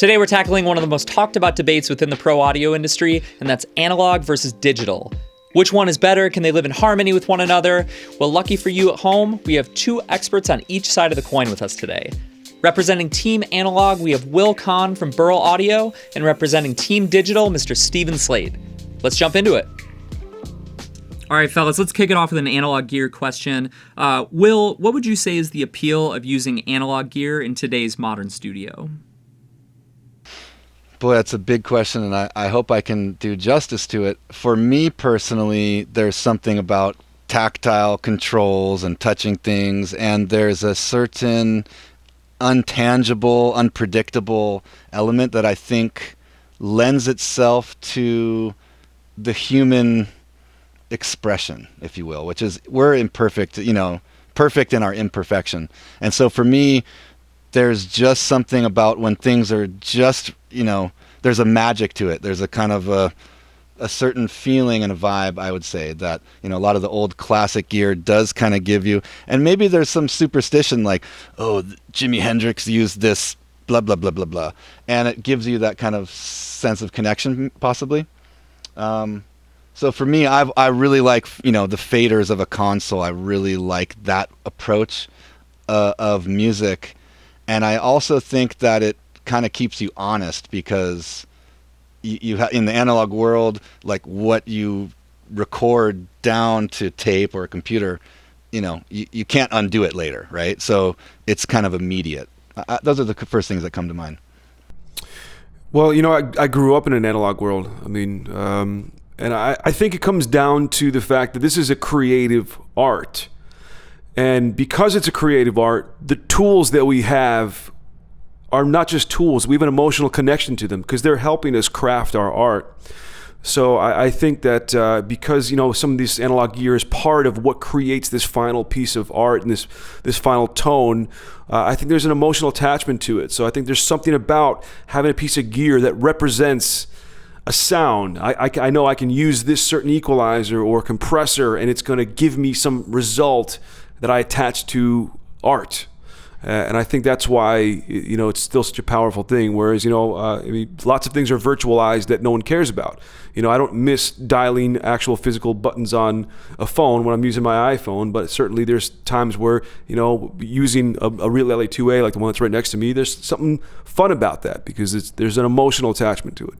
Today we're tackling one of the most talked about debates within the pro audio industry, and that's analog versus digital. Which one is better? Can they live in harmony with one another? Well, lucky for you at home, we have two experts on each side of the coin with us today. Representing Team Analog, we have Kahn from Burl Audio, and representing Team Digital, Mr. Steven Slate. Let's jump into it. All right, fellas, let's kick it off with an analog gear question. Will, what would you say is the appeal of using analog gear in today's modern studio? Boy, that's a big question, and I hope I can do justice to it. For me personally, there's something about tactile controls and touching things, and there's a certain untangible, unpredictable element that I think lends itself to the human expression, if you will, which is we're imperfect, perfect in our imperfection. And so for me, there's just something about when things are just, there's a magic to it. There's a kind of a certain feeling and a vibe, I would say, that, a lot of the old classic gear does kind of give you. And maybe there's some superstition like, oh, Jimi Hendrix used this, blah, blah, blah, blah, blah. And it gives you that kind of sense of connection, possibly. So for me, I really like, the faders of a console. I really like that approach of music. And I also think that it kind of keeps you honest because you in the analog world, like what you record down to tape or a computer, you can't undo it later, right? So it's kind of immediate. Those are the first things that come to mind. Well, I grew up in an analog world. And I think it comes down to the fact that this is a creative art. And because it's a creative art, the tools that we have are not just tools. We have an emotional connection to them because they're helping us craft our art. So I think that because, some of this analog gear is part of what creates this final piece of art and this final tone, I think there's an emotional attachment to it. So I think there's something about having a piece of gear that represents a sound. I know I can use this certain equalizer or compressor and it's going to give me some result that I attach to art. And I think that's why, it's still such a powerful thing. Whereas, lots of things are virtualized that no one cares about. I don't miss dialing actual physical buttons on a phone when I'm using my iPhone, but certainly there's times where, using a real LA2A like the one that's right next to me, there's something fun about that because there's an emotional attachment to it.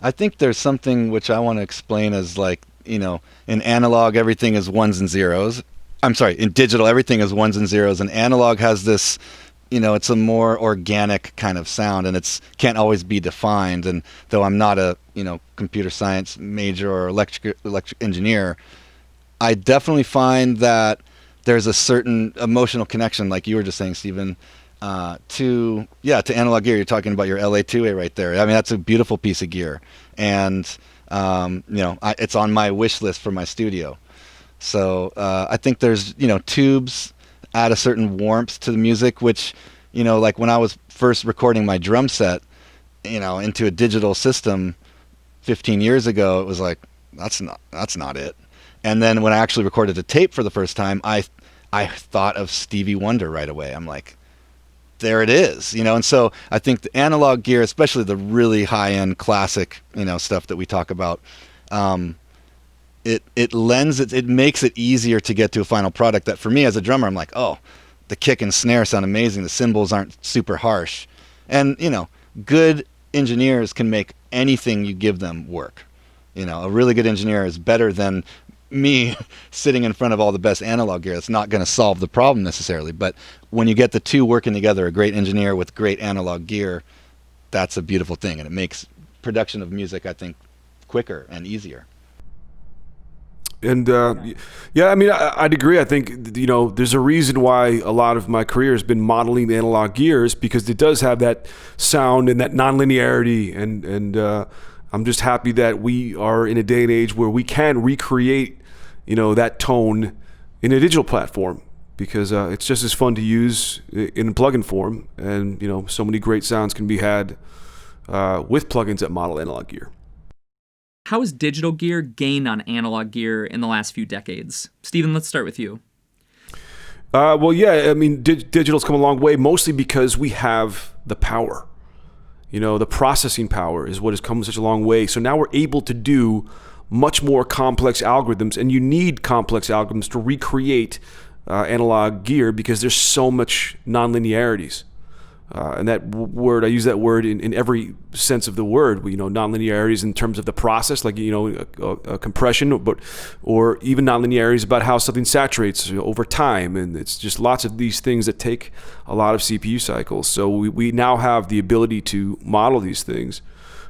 I think there's something which I want to explain as like, in analog, everything is ones and zeros. I'm sorry, in digital, everything is ones and zeros. And analog has this, it's a more organic kind of sound and can't always be defined. And though I'm not a, computer science major or electric engineer, I definitely find that there's a certain emotional connection, like you were just saying, Stephen, to analog gear. You're talking about your LA2A right there. I mean, that's a beautiful piece of gear, and it's on my wish list for my studio. So I think there's tubes add a certain warmth to the music, which like when I was first recording my drum set, into a digital system 15 years ago, it was like that's not it. And then when I actually recorded a tape for the first time, I thought of Stevie Wonder right away. I'm like, there it is, and so I think the analog gear, especially the really high-end classic, stuff that we talk about, it makes it easier to get to a final product that for me as a drummer, I'm like, oh, the kick and snare sound amazing. The cymbals aren't super harsh. And, good engineers can make anything you give them work. A really good engineer is better than me sitting in front of all the best analog gear. It's not going to solve the problem necessarily, but when you get the two working together, a great engineer with great analog gear, that's a beautiful thing, and it makes production of music, I think, quicker and easier. And I'd agree. I think there's a reason why a lot of my career has been modeling analog gears because it does have that sound and that nonlinearity, and I'm just happy that we are in a day and age where we can recreate that tone in a digital platform because it's just as fun to use in plugin form, and so many great sounds can be had with plugins that model analog gear. How has digital gear gained on analog gear in the last few decades? Steven, let's start with you. Digital's come a long way, mostly because we have the power. The processing power is what has come such a long way. So now we're able to do much more complex algorithms, and you need complex algorithms to recreate analog gear because there's so much nonlinearities. And that word, I use that word in every sense of the word. Nonlinearities in terms of the process, like a compression, or even nonlinearities about how something saturates over time. And it's just lots of these things that take a lot of CPU cycles. So we now have the ability to model these things.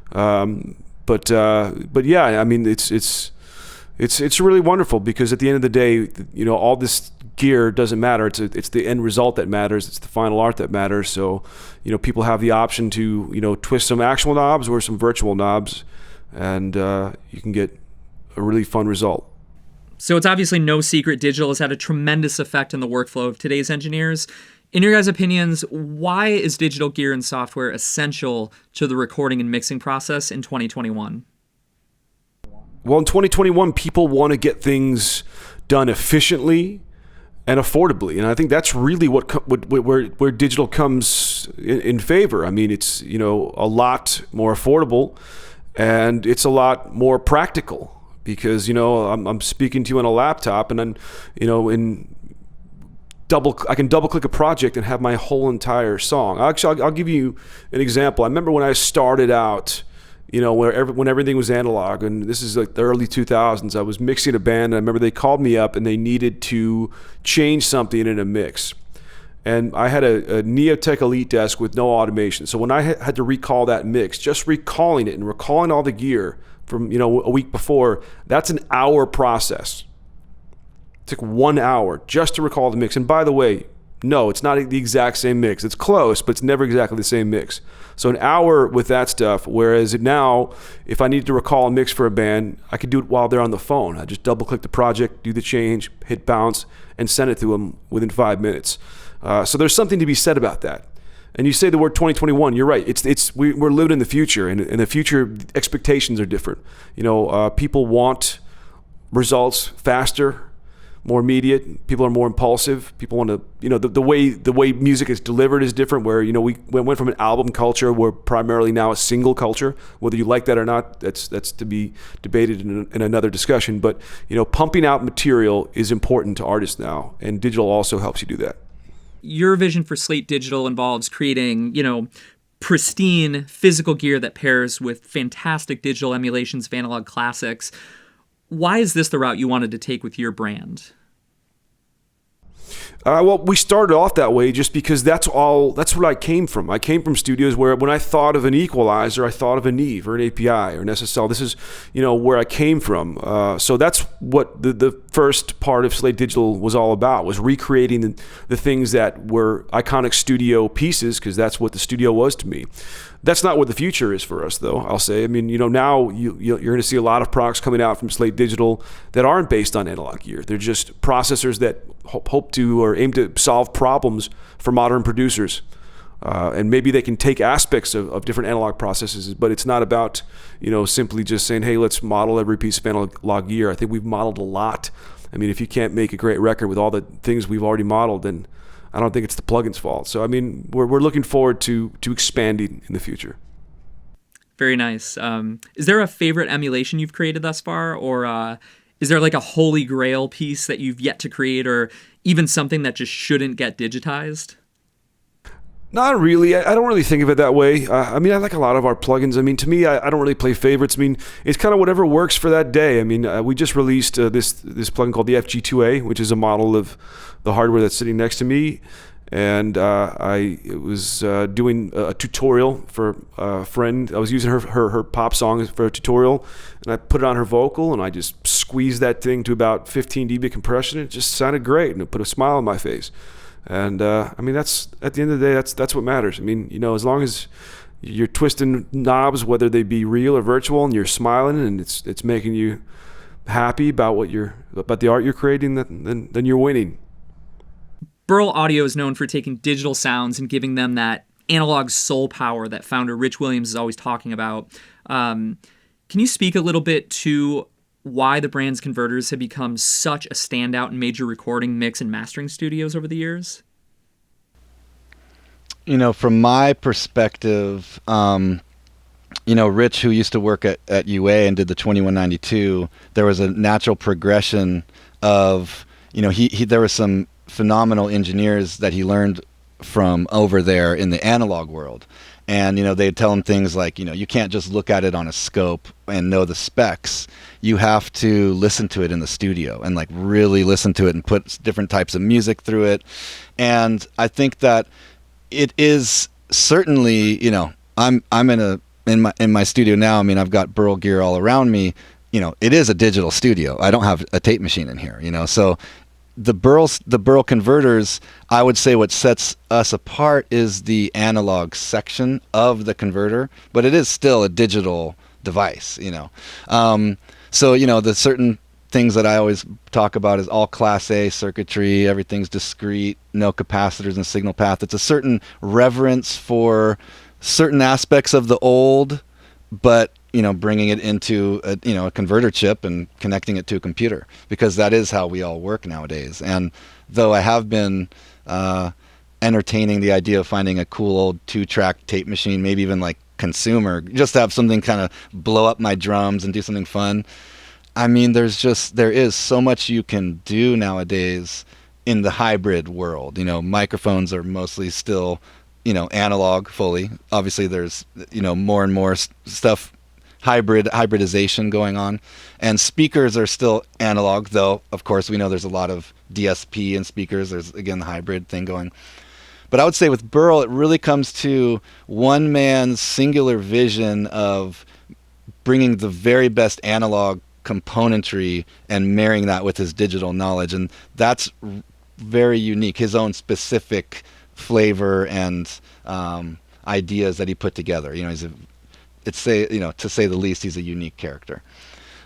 But yeah, I mean, it's really wonderful because at the end of the day, all this gear doesn't matter. It's the end result that matters. It's the final art that matters. So, people have the option to, twist some actual knobs or some virtual knobs, and you can get a really fun result. So it's obviously no secret digital has had a tremendous effect on the workflow of today's engineers. In your guys' opinions, why is digital gear and software essential to the recording and mixing process in 2021? Well, in 2021, people want to get things done efficiently and affordably, and I think that's really where digital comes in favor. I mean, it's a lot more affordable, and it's a lot more practical because I'm speaking to you on a laptop, and then I can double click a project and have my whole entire song. Actually, I'll give you an example. I remember when I started out, when everything was analog, and this is like the early 2000s, I was mixing a band, and I remember they called me up and they needed to change something in a mix. And I had a Neotech Elite desk with no automation. So when I had to recall that mix, just recalling it and recalling all the gear from, a week before, that's an hour process. It took 1 hour just to recall the mix. And by the way, no, it's not the exact same mix. It's close, but it's never exactly the same mix. So an hour with that stuff, whereas now, if I need to recall a mix for a band, I could do it while they're on the phone. I just double click the project, do the change, hit bounce, and send it to them within 5 minutes. So there's something to be said about that. And you say the word 2021, you're right. We're living in the future, and in the future, expectations are different. People want results faster, more immediate. People are more impulsive. People want to, the way music is delivered is different, where, we went from an album culture, we're primarily now a single culture. Whether you like that or not, that's to be debated in another discussion. But, pumping out material is important to artists now, and digital also helps you do that. Your vision for Slate Digital involves creating, pristine physical gear that pairs with fantastic digital emulations of analog classics. Why is this the route you wanted to take with your brand? Well, we started off that way just because that's what I came from. I came from studios where when I thought of an equalizer, I thought of a Neve or an API or an SSL. This is, where I came from. So that's what the first part of Slate Digital was all about, was recreating the things that were iconic studio pieces, because that's what the studio was to me. That's not what the future is for us, though, I'll say. I mean, now you're going to see a lot of products coming out from Slate Digital that aren't based on analog gear. They're just processors that hope to or aim to solve problems for modern producers. And maybe they can take aspects of different analog processes, but it's not about, simply just saying, hey, let's model every piece of analog gear. I think we've modeled a lot. I mean, if you can't make a great record with all the things we've already modeled, then I don't think it's the plugin's fault. So, I mean, we're looking forward to expanding in the future. Very nice. Is there a favorite emulation you've created thus far? Or is there like a holy grail piece that you've yet to create, or even something that just shouldn't get digitized? Not really. I don't really think of it that way. I mean, I like a lot of our plugins. I mean, to me, I don't really play favorites. I mean, it's kind of whatever works for that day. I mean, we just released this plugin called the FG2A, which is a model of the hardware that's sitting next to me. And I was doing a tutorial for a friend. I was using her pop song for a tutorial, and I put it on her vocal, and I just squeezed that thing to about 15 dB compression. It just sounded great, and it put a smile on my face. And I mean, that's at the end of the day, that's what matters. I mean, as long as you're twisting knobs, whether they be real or virtual, and you're smiling, and it's making you happy about about the art you're creating, then you're winning. Burl Audio is known for taking digital sounds and giving them that analog soul power that founder Rich Williams is always talking about. Can you speak a little bit to why the brand's converters have become such a standout in major recording, mix, and mastering studios over the years? from my perspective, Rich, who used to work at UA and did the 2192, there was a natural progression of, there were some phenomenal engineers that he learned from over there in the analog world. And, they'd tell him things like, you can't just look at it on a scope and know the specs. You have to listen to it in the studio and like really listen to it and put different types of music through it. And I think that it is certainly, I'm in my studio now. I mean, I've got burl gear all around me. It is a digital studio. I don't have a tape machine in here, so the burl converters, I would say what sets us apart is the analog section of the converter, but it is still a digital device, So, the certain things that I always talk about is all Class A circuitry, everything's discrete, no capacitors and signal path. It's a certain reverence for certain aspects of the old, but bringing it into a converter chip and connecting it to a computer, because that is how we all work nowadays. And though I have been entertaining the idea of finding a cool old 2-track tape machine, maybe even like consumer, just to have something kind of blow up my drums and do something fun. I mean, there is so much you can do nowadays in the hybrid world. Microphones are mostly still analog fully. Obviously there's more and more stuff, hybridization going on, and speakers are still analog, though of course we know there's a lot of DSP in speakers. There's again the hybrid thing going. But I would say with burl, it really comes to one man's singular vision of bringing the very best analog componentry and marrying that with his digital knowledge, and that's very unique. His own specific flavor and ideas that he put together. To say the least, he's a unique character.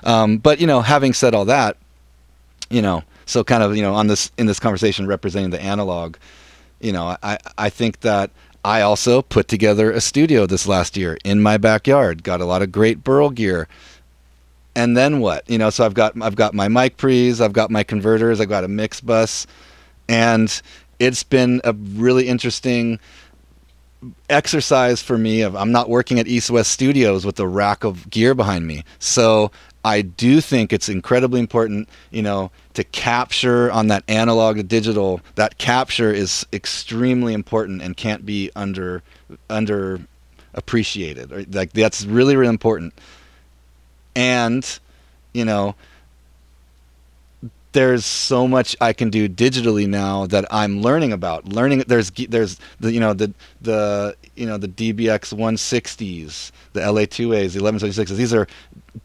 But having said all that, so kind of on this in this conversation representing the analog, I think that I also put together a studio this last year in my backyard. Got a lot of great burl gear. And then what? So I've got my mic pre's, I've got my converters, I've got a mix bus, and it's been a really interesting exercise for me. I'm not working at East West Studios with a rack of gear behind me. So I do think it's incredibly important, to capture on that analog to digital. That capture is extremely important and can't be under appreciated. Or like that's really, really important. And, there's so much I can do digitally now that I'm learning about. There's the DBX 160s, the LA2As, the 1176s. These are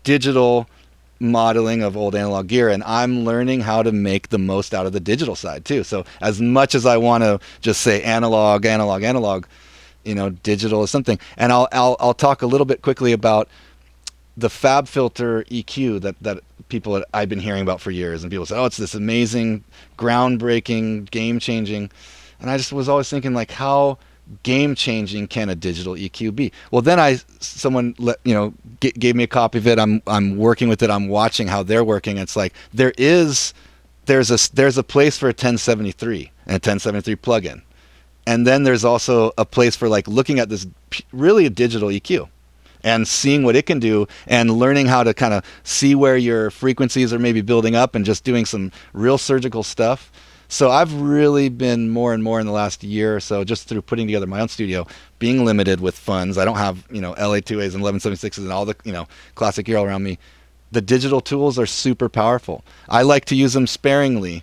digital modeling of old analog gear, and I'm learning how to make the most out of the digital side too. So as much as I want to just say analog, digital is something. And I'll talk a little bit quickly about the Fab Filter EQ that I've been hearing about for years, and people say, oh, it's this amazing, groundbreaking, game-changing. And I just was always thinking, like, how game-changing can a digital EQ be? Well, then someone gave me a copy of it. I'm working with it. I'm watching how they're working. It's like there's a place for a 1073 and a 1073 plugin, and then there's also a place for like looking at this really a digital EQ and seeing what it can do and learning how to kind of see where your frequencies are maybe building up and just doing some real surgical stuff. So I've really been more and more in the last year or so, just through putting together my own studio, being limited with funds. I don't have, LA2As and 1176s and all the, classic gear all around me. The digital tools are super powerful. I like to use them sparingly,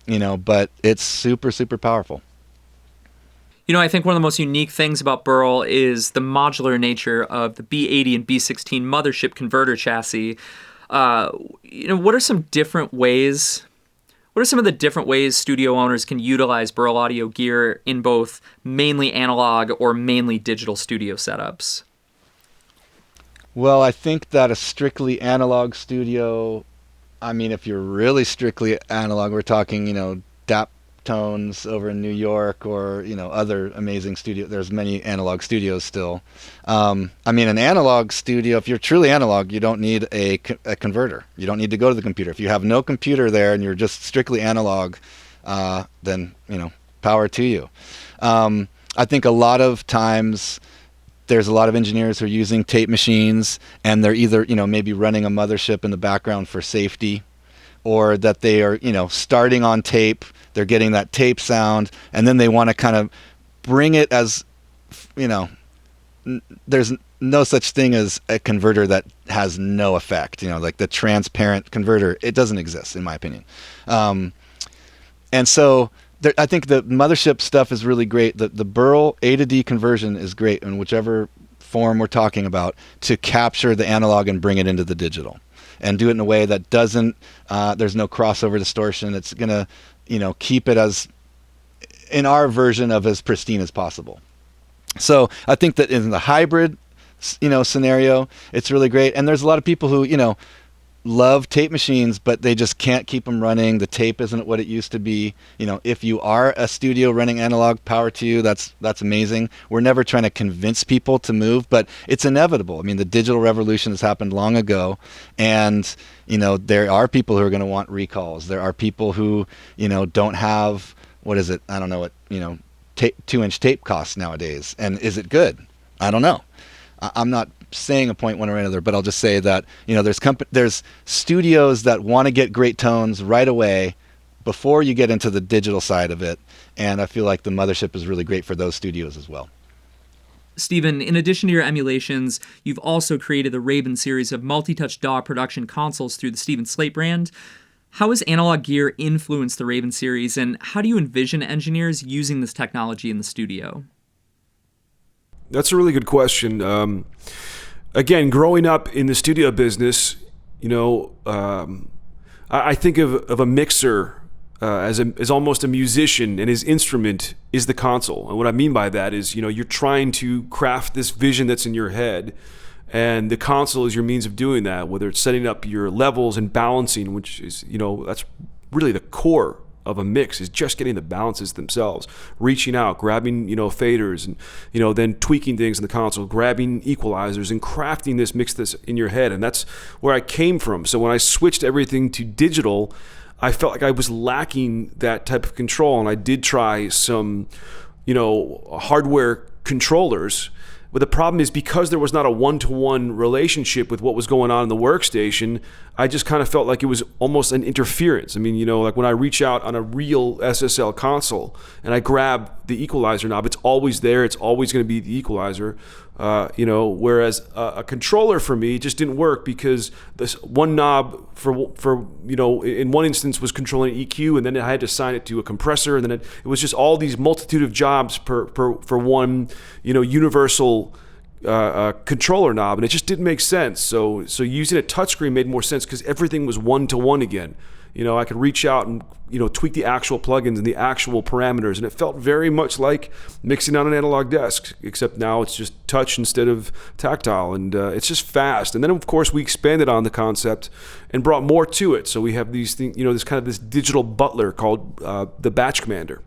but it's super, super powerful. I think one of the most unique things about burl is the modular nature of the B80 and B16 mothership converter chassis. What are some of the different ways studio owners can utilize burl audio gear in both mainly analog or mainly digital studio setups? Well, I think that a strictly analog studio, if you're really strictly analog, we're talking, DAP tones over in New York or other amazing studios. There's many analog studios still. An analog studio, if you're truly analog, you don't need a converter. You don't need to go to the computer. If you have no computer there and you're just strictly analog, then power to you. I think a lot of times there's a lot of engineers who are using tape machines, and they're either, maybe running a mothership in the background for safety, or that they are, starting on tape, they're getting that tape sound, and then they want to kind of bring it as, there's no such thing as a converter that has no effect, like the transparent converter. It doesn't exist, in my opinion. And so I think the mothership stuff is really great. The burl A to D conversion is great in whichever form we're talking about, to capture the analog and bring it into the digital, and do it in a way that doesn't, there's no crossover distortion. It's going to, keep it as, in our version of, as pristine as possible. So I think that in the hybrid, scenario, it's really great. And there's a lot of people who, love tape machines, but they just can't keep them running. The tape isn't what it used to be. If you are a studio running analog, power to you. That's amazing. We're never trying to convince people to move, but it's inevitable. I mean, the digital revolution has happened long ago, and there are people who are going to want recalls. There are people who don't have, what is it? I don't know what 2-inch tape costs nowadays, and is it good? I don't know. I'm not saying a point one or another, but I'll just say that there's studios that want to get great tones right away before you get into the digital side of it, and I feel like the mothership is really great for those studios as well. Stephen, in addition to your emulations, you've also created the Raven series of multi-touch DAW production consoles through the Stephen Slate brand. How has analog gear influenced the Raven series, and how do you envision engineers using this technology in the studio? That's a really good question. Again, growing up in the studio business, I think of a mixer as almost a musician, and his instrument is the console. And what I mean by that is, you're trying to craft this vision that's in your head, and the console is your means of doing that, whether it's setting up your levels and balancing, which is, that's really the core of a mix, is just getting the balances themselves, reaching out, grabbing, faders, and, then tweaking things in the console, grabbing equalizers and crafting this mix that's in your head. And that's where I came from. So when I switched everything to digital, I felt like I was lacking that type of control. And I did try some, hardware controllers. But the problem is, because there was not a one-to-one relationship with what was going on in the workstation, I just kind of felt like it was almost an interference. I mean, like when I reach out on a real SSL console and I grab the equalizer knob, it's always there. It's always going to be the equalizer. Whereas a controller for me just didn't work, because this one knob for in one instance was controlling EQ, and then I had to assign it to a compressor, and then it was just all these multitude of jobs for one universal controller knob, and it just didn't make sense. So using a touchscreen made more sense, because everything was one to one again. I could reach out and tweak the actual plugins and the actual parameters, and it felt very much like mixing on an analog desk, except now it's just touch instead of tactile, and it's just fast. And then of course we expanded on the concept and brought more to it. So we have these things, this digital butler called the Batch Commander.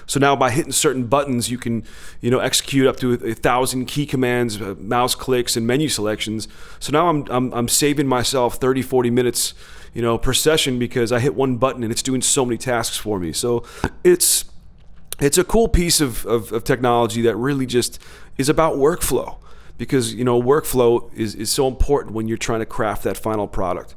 So now by hitting certain buttons, you can, execute up to 1,000 key commands, mouse clicks, and menu selections. So now I'm saving myself 30, 40 minutes, per session, because I hit one button and it's doing so many tasks for me. So it's a cool piece of technology that really just is about workflow, because, workflow is so important when you're trying to craft that final product.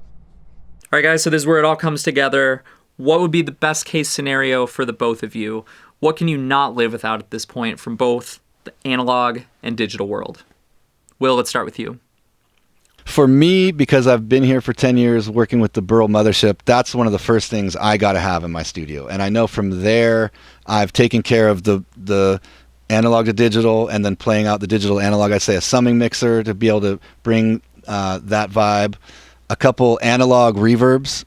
All right, guys, so this is where it all comes together. What would be the best case scenario for the both of you? What can you not live without at this point from both the analog and digital world? Will, let's start with you. For me, because I've been here for 10 years working with the Burl mothership, that's one of the first things I got to have in my studio. And I know from there, I've taken care of the analog to digital, and then playing out the digital analog. I'd say a summing mixer to be able to bring that vibe, a couple analog reverbs.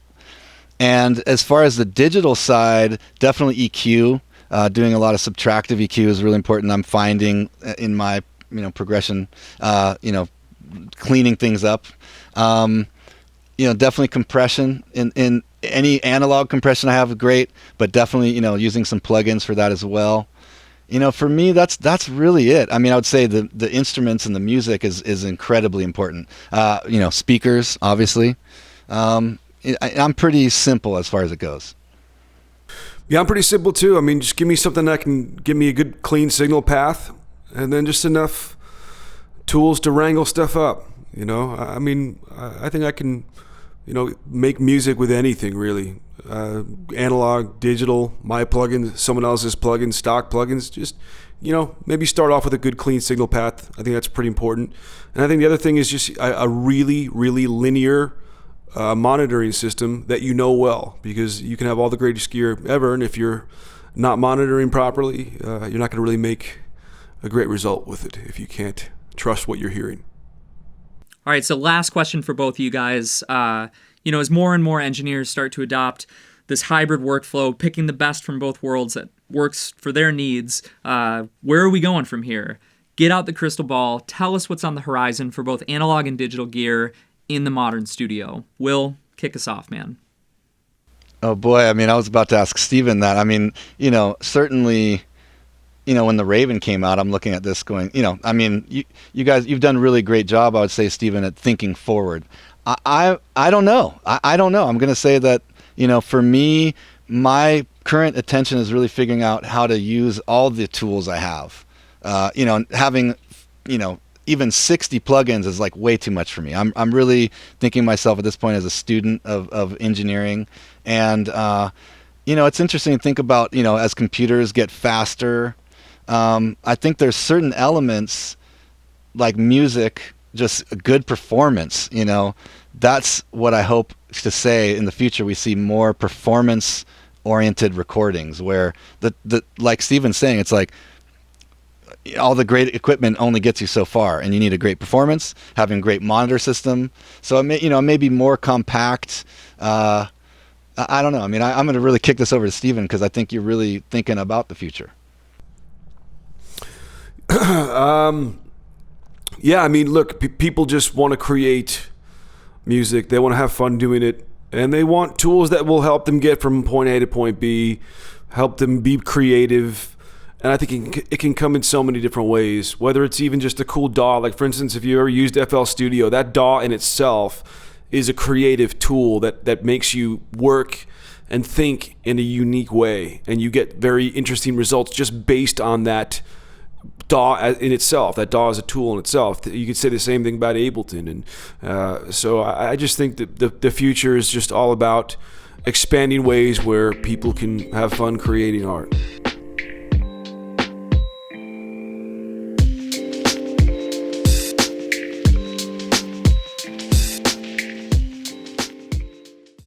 And as far as the digital side, definitely EQ. Doing a lot of subtractive EQ is really important. I'm finding in my progression, cleaning things up. Definitely compression in any analog compression I have is great, but definitely using some plugins for that as well. For me, that's really it. I mean, I would say the instruments and the music is incredibly important. Speakers, obviously. I'm pretty simple as far as it goes. Yeah, I'm pretty simple too. I mean, just give me something that can give me a good clean signal path, and then just enough tools to wrangle stuff up. I mean, I think I can, make music with anything really. Analog, digital, my plugins, someone else's plugins, stock plugins. Just, maybe start off with a good clean signal path. I think that's pretty important. And I think the other thing is just a really, really linear monitoring system that well, because you can have all the greatest gear ever, and if you're not monitoring properly, you're not going to really make a great result with it if you can't trust what you're hearing. All right, so last question for both of you guys. As more and more engineers start to adopt this hybrid workflow, picking the best from both worlds that works for their needs, where are we going from here? Get out the crystal ball. Tell us what's on the horizon for both analog and digital gear in the modern studio. Will, kick us off, man. Oh boy, I mean, I was about to ask Steven that. I mean, certainly, when the Raven came out, I'm looking at this going, I mean, you guys, you've done a really great job, I would say, Steven, at thinking forward. I don't know. I don't know. I'm going to say that, for me, my current attention is really figuring out how to use all the tools I have. Having, even 60 plugins is like way too much for me. I'm really thinking myself at this point as a student of engineering. And, it's interesting to think about, as computers get faster, I think there's certain elements like music, just a good performance, that's what I hope to say in the future. We see more performance oriented recordings where the like Steven's saying, it's like, all the great equipment only gets you so far, and you need a great performance, having a great monitor system. So it may be more compact. I don't know. I mean, I'm going to really kick this over to Steven because I think you're really thinking about the future. Yeah, I mean, look, people just want to create music. They want to have fun doing it, and they want tools that will help them get from point A to point B, help them be creative. And I think it can come in so many different ways, whether it's even just a cool DAW. Like, for instance, if you ever used FL Studio, that DAW in itself is a creative tool that makes you work and think in a unique way. And you get very interesting results just based on that DAW in itself. That DAW is a tool in itself. You could say the same thing about Ableton. And so I just think that the future is just all about expanding ways where people can have fun creating art.